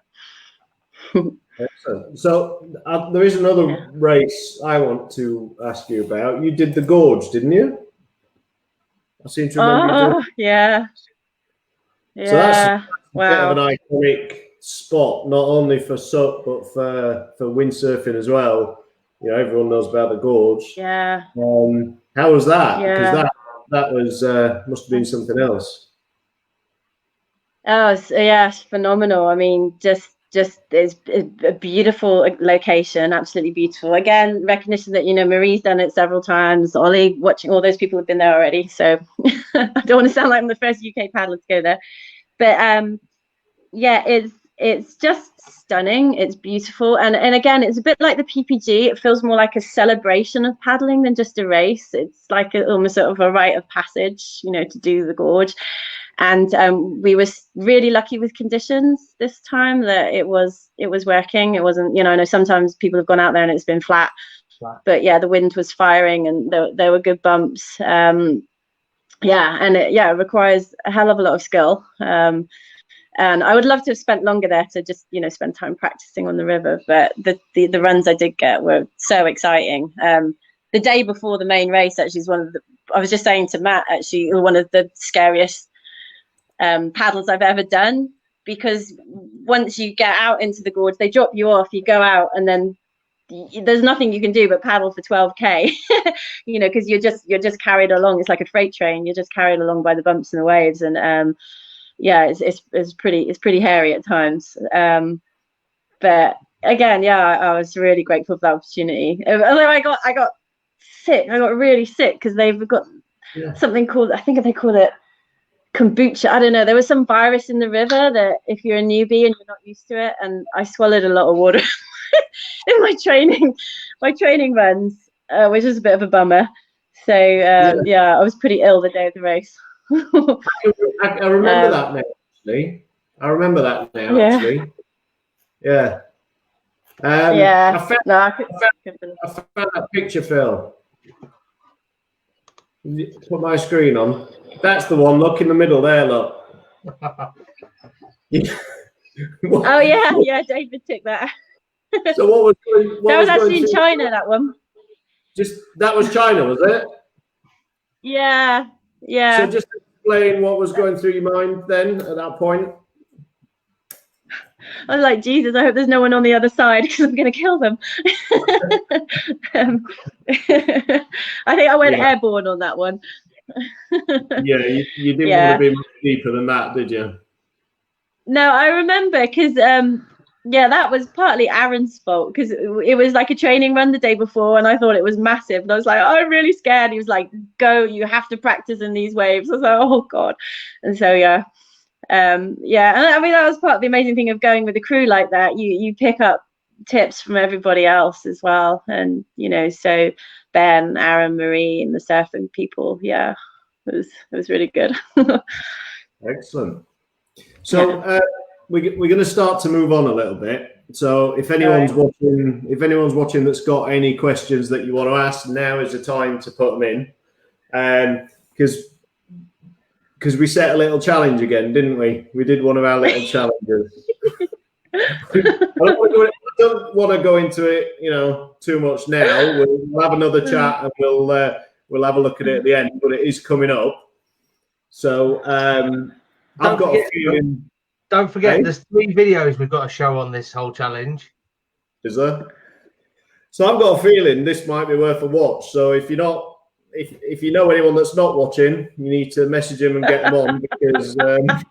Excellent. So there is another race I want to ask you about. You did the Gorge, didn't you? I seem to remember you doing. Yeah. So that's a bit of an iconic spot, not only for SUP but for windsurfing as well. You know, everyone knows about the Gorge. Yeah. How was that? Yeah. Because that was must have been something else. Oh, yeah, it's phenomenal. I mean, just it's a beautiful location, absolutely beautiful. Again, recognition that, you know, Marie's done it several times. Ollie, watching, all those people have been there already. So I don't want to sound like I'm the first UK paddler to go there, but yeah, it's just stunning. It's beautiful, and again, it's a bit like the PPG. It feels more like a celebration of paddling than just a race. It's like almost sort of a rite of passage, you know, to do the Gorge. And we were really lucky with conditions this time, that it was working. It wasn't, you know, I know sometimes people have gone out there and it's been flat. But yeah, the wind was firing and there were good bumps. Yeah, and it requires a hell of a lot of skill. And I would love to have spent longer there to just, you know, spend time practicing on the river. But the runs I did get were so exciting. The day before the main race actually is I was just saying to Matt, actually, one of the scariest paddles I've ever done, because once you get out into the Gorge, they drop you off, you go out, and then there's nothing you can do but paddle for 12k. You know, because you're just carried along. It's like a freight train. You're just carried along by the bumps and the waves, and yeah, it's pretty hairy at times. But again, yeah, I was really grateful for the opportunity. Although I got sick. I got really sick because they've got something called, I think they call it kombucha. I don't know. There was some virus in the river that if you're a newbie and you're not used to it, and I swallowed a lot of water in my training runs, which was a bit of a bummer. So yeah, I was pretty ill the day of the race. I remember that now, actually. I remember that now, actually. Yeah. Yeah. I found that picture, Phil. Put my screen on. That's the one. Look in the middle there. Look. Oh yeah, David took that. So what that was actually in China. That one. That was China, was it? Yeah. So just explain what was going through your mind then at that point. I was like, Jesus, I hope there's no one on the other side because I'm going to kill them. I think I went airborne on that one. Yeah, you didn't want to be much deeper than that, did you? No, I remember because, that was partly Aaron's fault because it was like a training run the day before and I thought it was massive. And I was like, oh, I'm really scared. He was like, go, you have to practice in these waves. I was like, oh, God. And so, and I mean that was part of the amazing thing of going with a crew like that. You pick up tips from everybody else as well, and you know, so Ben, Aaron, Marie, and the surfing people, it was really good. Excellent. So we're going to start to move on a little bit. So if anyone's watching that's got any questions that you want to ask, now is the time to put them in, because we set a little challenge again, didn't we? We did one of our little challenges. I don't want to go into it, you know, too much now. We'll have another chat and we'll have a look at it at the end. But it is coming up. So I've got a feeling. Don't forget, Hey? there's 3 videos we've got to show on this whole challenge. Is there? So I've got a feeling this might be worth a watch. So if you're not, if you know anyone that's not watching, you need to message him and get them on because the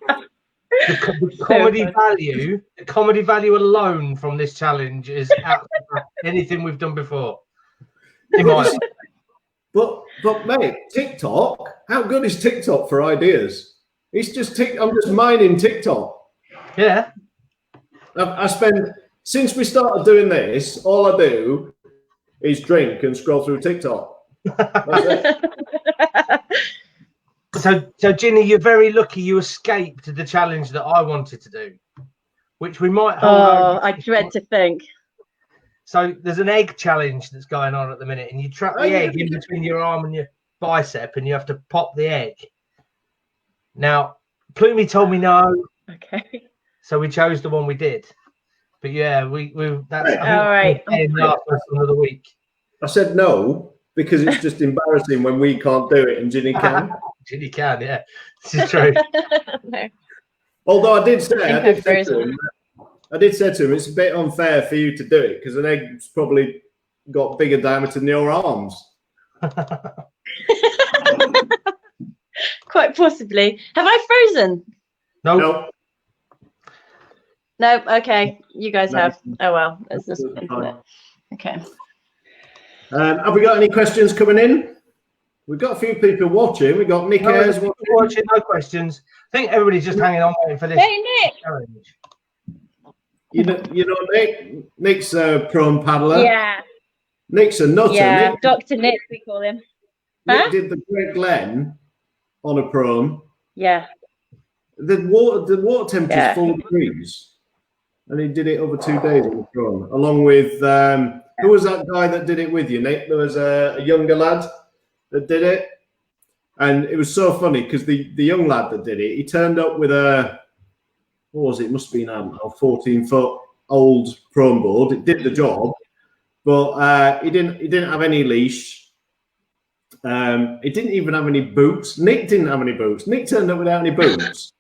comedy value alone from this challenge is out anything we've done before. In my opinion. But mate, TikTok, how good is TikTok for ideas? It's just I'm just mining TikTok. Yeah. I spend, since we started doing this, all I do is drink and scroll through TikTok. That's it. So Ginny, you're very lucky you escaped the challenge that I wanted to do, which we might hold over. I dread to think. So there's an egg challenge that's going on at the minute, and you trap the egg in between your arm and your bicep, and you have to pop the egg. Now, Plumey told me no. Okay. So we chose the one we did. But yeah, that's all right. Last lesson of the week. I said no because it's just embarrassing when we can't do it and Ginny can. Ginny can, yeah. This is true. No. Although I did say to him, it's a bit unfair for you to do it because an egg's probably got bigger diameter than your arms. Quite possibly. Have I frozen? No. No. Okay. You guys No. have. Oh well. That's just Fine. okay. Have we got any questions coming in? We've got a few people watching. We've got Nick Ayres watching. No questions. I think everybody's just hanging on waiting for this challenge. You know Nick? Nick's a prone paddler. Yeah. Nick's a nutter. Yeah. Dr. Nick, we call him. Nick did the Great Glen on a prone. Yeah. The water temperature is 4 degrees. And he did it over 2 days on the prone, along with who was that guy that did it with you, Nick? There was a younger lad that did it, and it was so funny because the young lad that did it, he turned up with a what was it? Must have been a 14-foot old prone board. It did the job, but he didn't have any leash. He didn't even have any boots. Nick didn't have any boots. Nick turned up without any boots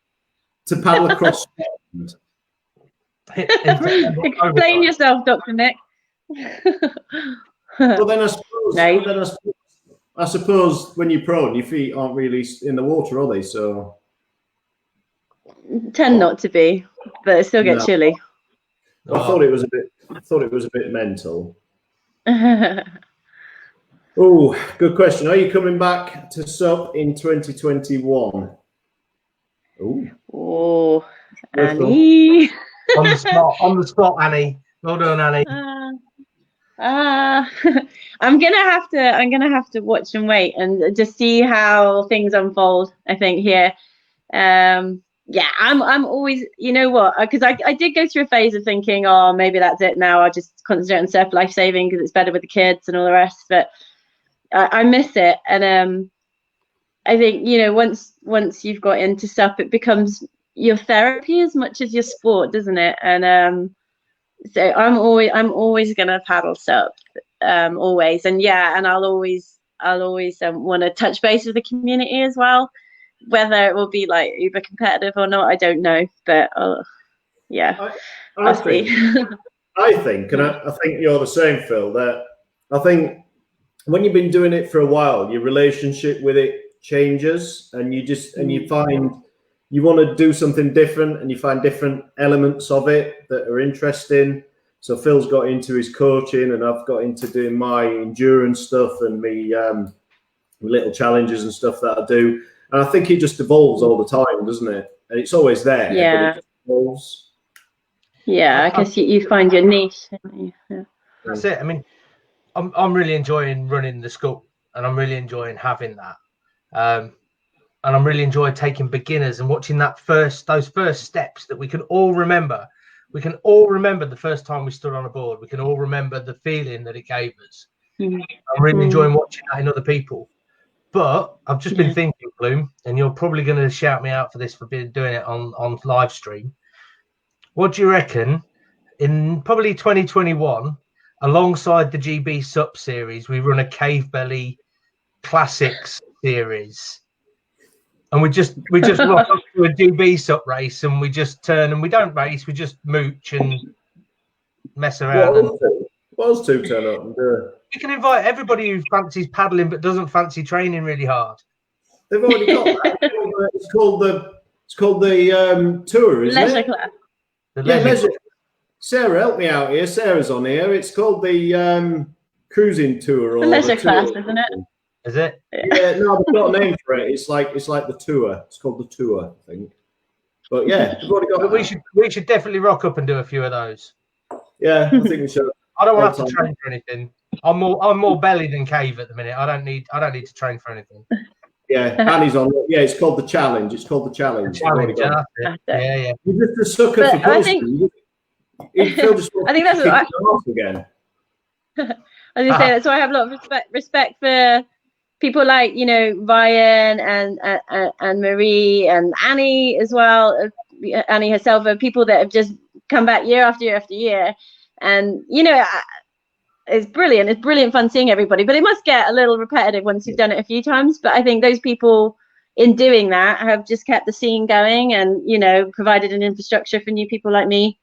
to paddle across Scotland. Explain yourself, Dr. Nick. Well, then I suppose when you're prone, your feet aren't really in the water, are they? So tend not to be, but it still get chilly. I thought it was a bit mental. Oh, good question. Are you coming back to SUP in 2021? Oh, Annie. On the spot, Annie. Well done, Annie. I'm gonna have to watch and wait and just see how things unfold. I think here, yeah, I'm always, you know what? Because I did go through a phase of thinking, oh, maybe that's it now. I'll just concentrate on surf life saving because it's better with the kids and all the rest. But I miss it, and I think, you know, once you've got into SUP, it becomes your therapy as much as your sport, doesn't it? And so I'm always gonna paddle SUP, always, and yeah, and I'll always want to touch base with the community as well. Whether it will be like uber competitive or not, I don't know, but yeah, I'll see. I think, and I think you're the same, Phil. That I think when you've been doing it for a while, your relationship with it changes, and you find you want to do something different, and you find different elements of it that are interesting. So Phil's got into his coaching, and I've got into doing my endurance stuff and me little challenges and stuff that I do. And I think it just evolves all the time, doesn't it? And it's always there. Yeah. But it evolves. Yeah, I guess you find your niche. Yeah. That's it. I mean, I'm really enjoying running the school, and I'm really enjoying having that. And I'm really enjoying taking beginners and watching those first steps that we can all remember. We can all remember the first time we stood on a board. We can all remember the feeling that it gave us. I'm really enjoying watching that in other people. But I've just been thinking, Bloom, and you're probably going to shout me out for this for doing it on live stream. What do you reckon in probably 2021, alongside the GB SUP series, we run a Cavebelly Classics series and we just rock up to a DB sup race, and we just turn and we don't race, we just mooch and mess around. What else to turn up and do? We can invite everybody who fancies paddling but doesn't fancy training really hard. They've already got that. It's called the tour, isn't Leisure it? class. Leisure. Sarah, help me out here. Sarah's on here. It's called the cruising tour. The leisure class, isn't it? Is it? Yeah, no, they've got a name for it. It's like the tour. It's called the tour, I think. But yeah, we've already got. But we should definitely rock up and do a few of those. Yeah, I think we should. I don't want to have to train for anything. I'm more belly than cave at the minute. I don't need to train for anything. Yeah, Annie's on. Yeah, it's called the challenge. It's called the challenge. Yeah. You're just a sucker for coasting. I think that's what again. I was gonna say that's why I have a lot of respect for people like Ryan and Marie and Annie as well. Annie herself are people that have just come back year after year after year, and it's brilliant. It's brilliant fun seeing everybody, but it must get a little repetitive once you've done it a few times. But I think those people in doing that have just kept the scene going, and provided an infrastructure for new people like me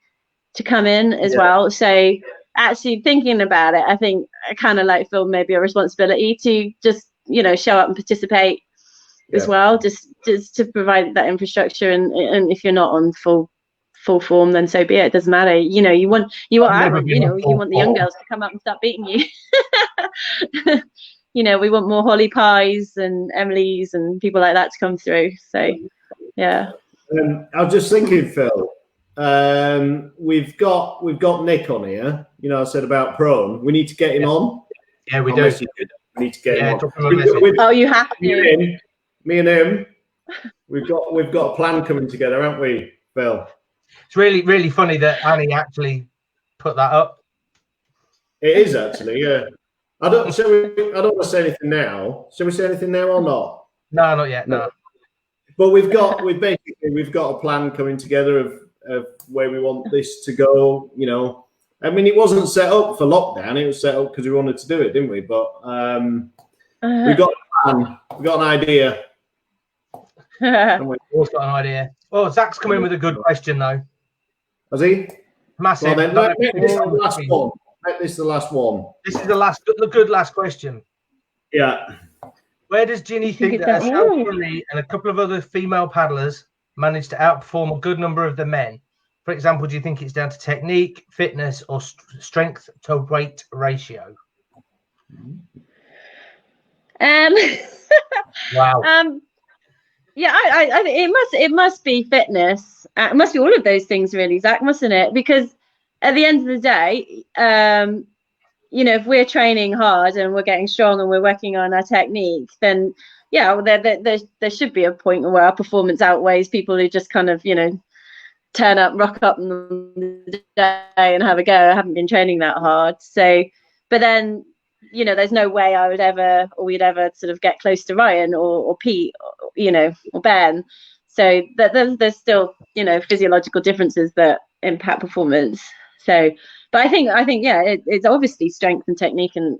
to come in as well. So actually thinking about it, I think I kind of feel maybe a responsibility to just show up and participate as well, just to provide that infrastructure. And if you're not on full form, then so be it. It doesn't matter. You want the young girls to come up and start beating you. We want more Holly Pies and Emily's and people like that to come through. So yeah. I was just thinking, Phil. We've got Nick on here. I said about prone. We need to get him on. Yeah, we do. We need to get him on. You have to. Me and him. We've got a plan coming together, haven't we, Phil? It's really, really funny that Annie actually put that up. It is actually, yeah. I don't want to say anything now. Shall we say anything now or not? No, not yet. No. But we've got a plan coming together of where we want this to go. I mean, it wasn't set up for lockdown. It was set up because we wanted to do it, didn't we? But we've got a plan. We've got an idea. We've always got an idea. Well, Zach's come in with a good question, though. Has he? Massive. Well, then, make this the last one. Make this the last one. This is the good last question. Yeah. Where does Ginny think that herself and a couple of other female paddlers managed to outperform a good number of the men? For example, do you think it's down to technique, fitness, or strength to weight ratio? Wow. Yeah, I think it must be fitness. It must be all of those things, really, Zach, mustn't it? Because at the end of the day, if we're training hard and we're getting strong and we're working on our technique, then there should be a point where our performance outweighs people who just kind of turn up, rock up in the day and have a go. I haven't been training that hard, so. But then there's no way we'd ever sort of get close to Ryan or Pete, or Ben. So there's still physiological differences that impact performance. So, but I think it's obviously strength and technique and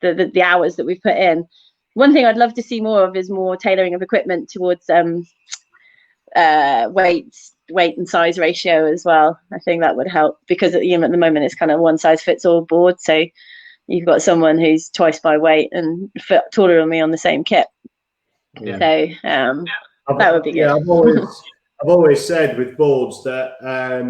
the hours that we've put in. One thing I'd love to see more of is more tailoring of equipment towards weight and size ratio as well. I think that would help because at the moment it's kind of one size fits all board. So you've got someone who's twice my weight and taller than me on the same kit. Yeah. So that would be good. Yeah, I've always said with boards that a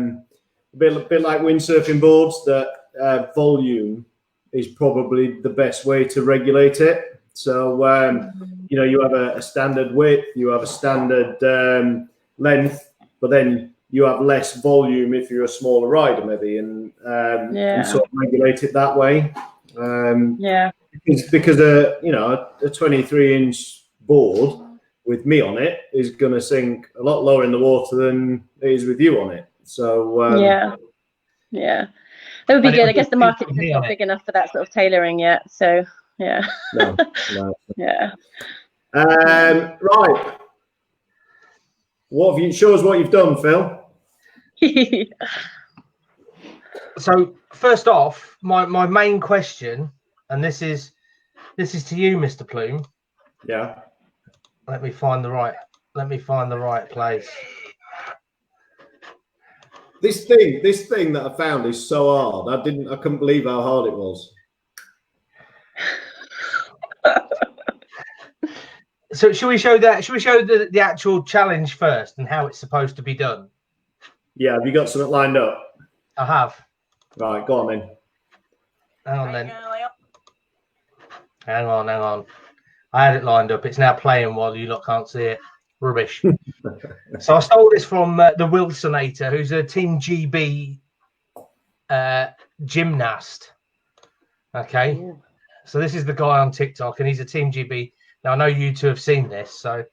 bit like windsurfing boards, that volume is probably the best way to regulate it. So you have a standard width, you have a standard length, but then you have less volume if you're a smaller rider, maybe, and sort of regulate it that way. Because a 23-inch board with me on it is going to sink a lot lower in the water than it is with you on it. So that would be good. I guess the market's not big enough for that sort of tailoring yet. So yeah. No. Yeah. Right. Show us what you've done, Phil. So first off, my main question, and this is to you, Mr. Plume. Yeah. Let me find the right place. This thing that I found is so hard. I couldn't believe how hard it was. So should we show the actual challenge first and how it's supposed to be done? Yeah, have you got something lined up? I have. Right, go on then. Hang on then. Hang on. I had it lined up. It's now playing while you lot can't see it. Rubbish. So I stole this from the Wilsonator, who's a Team GB gymnast. Okay. Ooh. So this is the guy on TikTok, and he's a Team GB. Now I know you two have seen this, so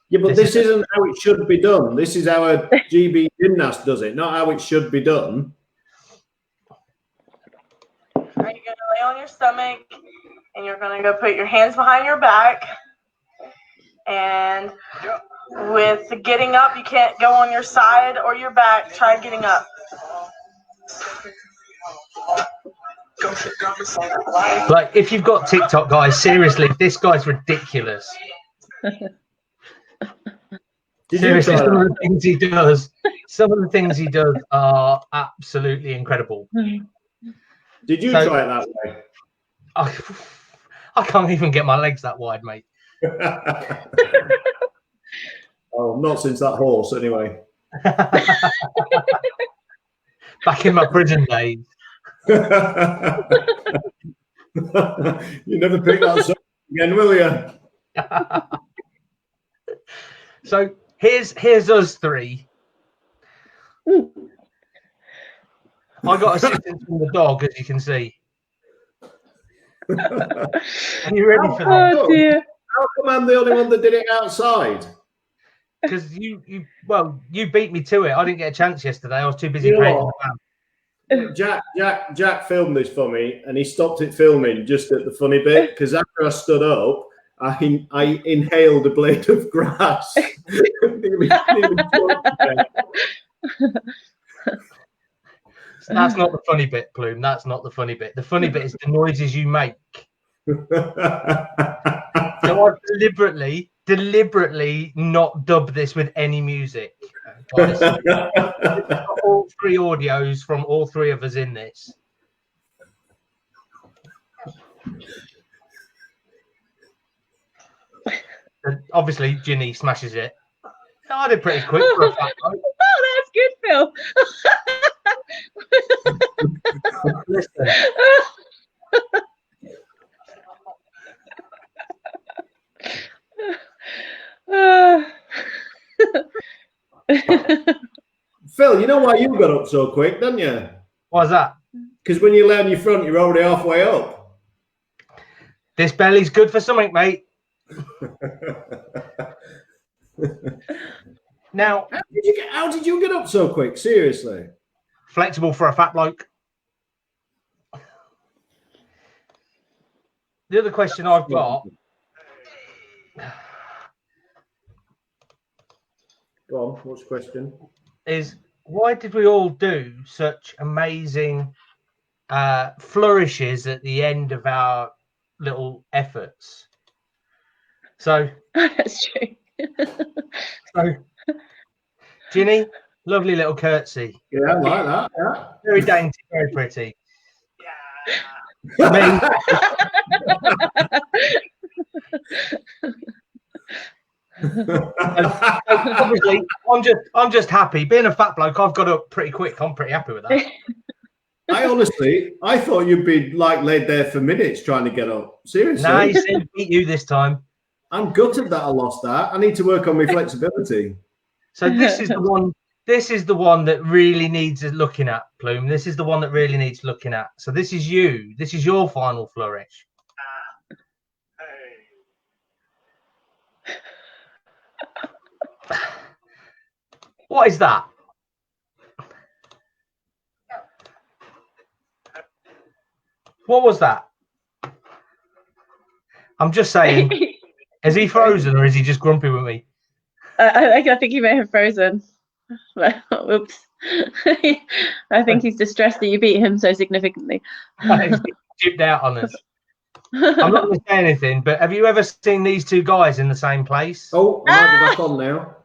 yeah, but this isn't how it should be done. This is how a GB gymnast does it, not how it should be done. Are you going to lay on your stomach, and you're going to go put your hands behind your back, and with the getting up, you can't go on your side or your back. Try getting up. Like, if you've got TikTok, guys, seriously, this guy's ridiculous. Seriously, some of the things he does are absolutely incredible. Did you try it that way? I can't even get my legs that wide, mate. Oh, not since that horse, anyway. Back in my prison days. You never pick that up again, will you? So here's us three. I got assistance from the dog, as you can see. Are you ready for that? Oh dear. How come I'm the only one that did it outside? Because you beat me to it. I didn't get a chance yesterday. I was too busy painting the van. Jack filmed this for me, and he stopped it filming just at the funny bit, because after I stood up, I inhaled a blade of grass. That's not the funny bit, Plume. That's not the funny bit. The funny bit is the noises you make. So I've deliberately not dubbed this with any music. All three audios from all three of us in this. And obviously, Ginny smashes it. I did pretty quick for a fact. Oh, that's good, Phil. Listen. Phil, you know why you got up so quick, didn't you? Why's that? Because when you lay on your front, you're already halfway up. This belly's good for something, mate. Now, how did you get up so quick? Seriously, flexible for a fat bloke. The other question I've got. Go on, what's the question? Is why did we all do such amazing flourishes at the end of our little efforts? So that's true. So, Ginny, lovely little curtsy. Yeah, I like that. Yeah. Very dainty, very pretty. Yeah. Obviously, I'm just happy. Being a fat bloke, I've got up pretty quick. I'm pretty happy with that. I thought you'd be like laid there for minutes trying to get up. Seriously. No, he said beat you this time. I'm gutted that I lost that. I need to work on my flexibility. So this is the one. This is the one that really needs looking at, Plume. This is the one that really needs looking at. So this is you. This is your final flourish. What is that? What was that? I'm just saying. Is he frozen or is he just grumpy with me? I think he may have frozen. Oops. I think he's distressed that you beat him so significantly. He's chipped out on us. I'm not going to say anything, but have you ever seen these two guys in the same place? Oh, I might be back on now.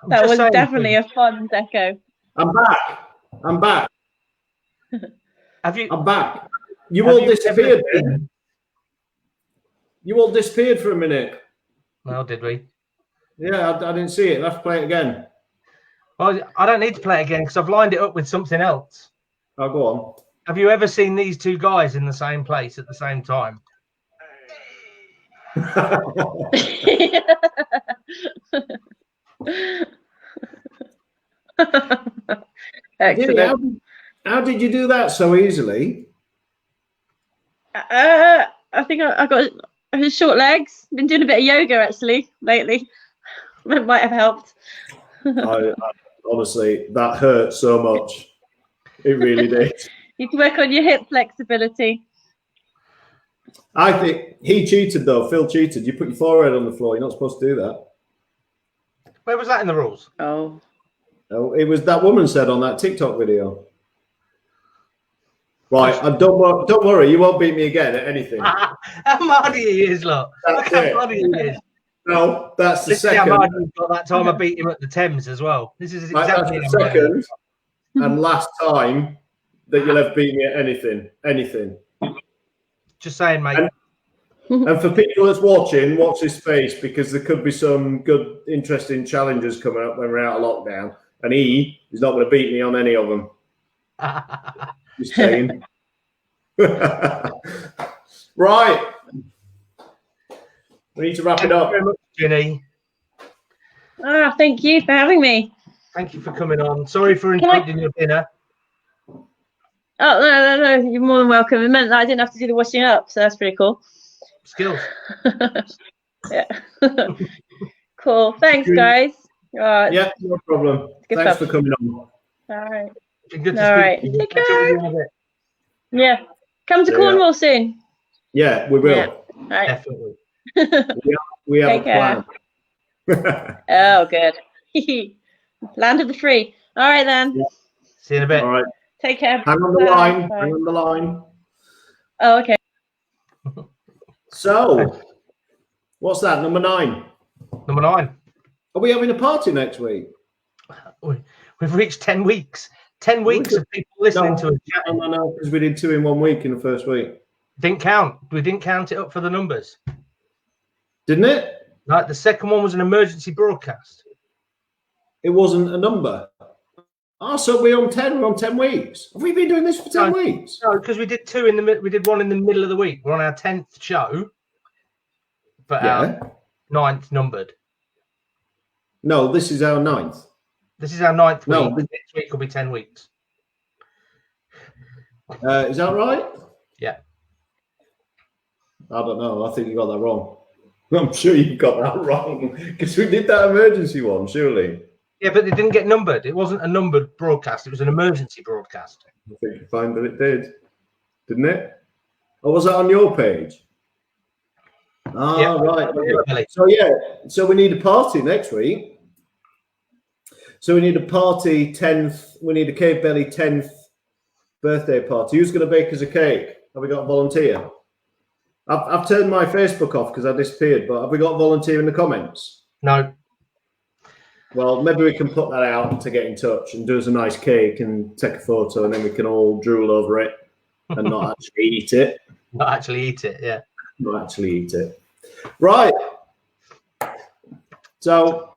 That was definitely a fun deco. I'm back. I'm back. Have you? I'm back. You all disappeared. You all disappeared for a minute. Well, did we? Yeah, I didn't see it. Let's play it again. Well, I don't need to play it again because I've lined it up with something else. I'll go on. Have you ever seen these two guys in the same place at the same time? Excellent. How did you do that so easily? I think I got short legs. Been doing a bit of yoga actually lately. That might have helped. I honestly, that hurt so much. It really did. You can work on your hip flexibility. I think he cheated though. Phil cheated. You put your forehead on the floor. You're not supposed to do that. Where was that in the rules? Oh. Oh, it was that woman said on that TikTok video. Right, don't worry, you won't beat me again at anything. How muddy he is, look. Look how muddy he is. No, that's the second. How muddy he got that time I beat him at the Thames as well. This is exactly the second and last time that you'll have beat me at anything. Anything. Just saying, mate. And for people that's watching, watch his face because there could be some good, interesting challenges coming up when we're out of lockdown. And he is not going to beat me on any of them. Just saying. Right. We need to wrap it up. Thank you very much, Ginny. Thank you for having me. Thank you for coming on. Sorry for interrupting your dinner. Oh, no. You're more than welcome. It meant that I didn't have to do the washing up, so that's pretty cool. Skills. Yeah. Cool. Thanks, guys. Yeah, no problem. Thanks for coming on. All right. Good All right. Take care. Yeah. Come to Cornwall soon. Yeah, we will. Yeah. All right. Definitely. We have a plan. Oh, good. Land of the free. All right, then. Yeah. See you in a bit. All right. Take care. Hang on the line. Hang on the line. Oh, okay. So, what's that? Number 9. Number 9. Are we having a party next week? We've reached 10 weeks. 10 weeks of people listening to us. No, because we did 2 in 1 week in the first week. Didn't count. We didn't count it up for the numbers. Didn't it? Like the second one was an emergency broadcast. It wasn't a number. Oh, so we're on 10. We're on 10 weeks. Have we been doing this for 10 weeks? No, because we did 2 in the we did 1 in the middle of the week. We're on our 10th show, but our 9th numbered. No, this is our 9th. This is our 9th No, week. Next week will be 10 weeks. Is that right? Yeah. I don't know. I think you got that wrong. I'm sure you got that wrong because we did that emergency one, surely. Yeah, but it didn't get numbered. It wasn't a numbered broadcast. It was an emergency broadcast. I think you find that it did, didn't it? Or was that on your page? Ah, yeah, right. So we need a party next week. So we need a party 10th. We need a Cavebelly 10th birthday party. Who's going to bake us a cake? Have we got a volunteer? I've turned my Facebook off because I disappeared, but have we got a volunteer in the comments? No. Well, maybe we can put that out to get in touch and do us a nice cake and take a photo, and then we can all drool over it and not actually eat it. Not actually eat it, yeah. Not actually eat it. Right. So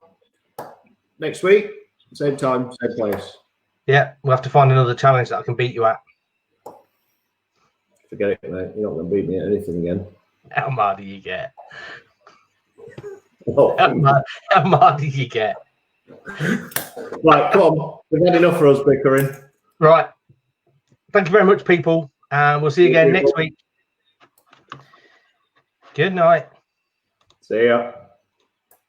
next week, same time, same place. Yeah, we'll have to find another challenge that I can beat you at. Forget it, mate. You're not going to beat me at anything again. How mad do you get? Oh. How mad do you get? Right, come on. We've had enough for us bickering. Right. Thank you very much, people. And we'll see you again next week. Good night. See ya.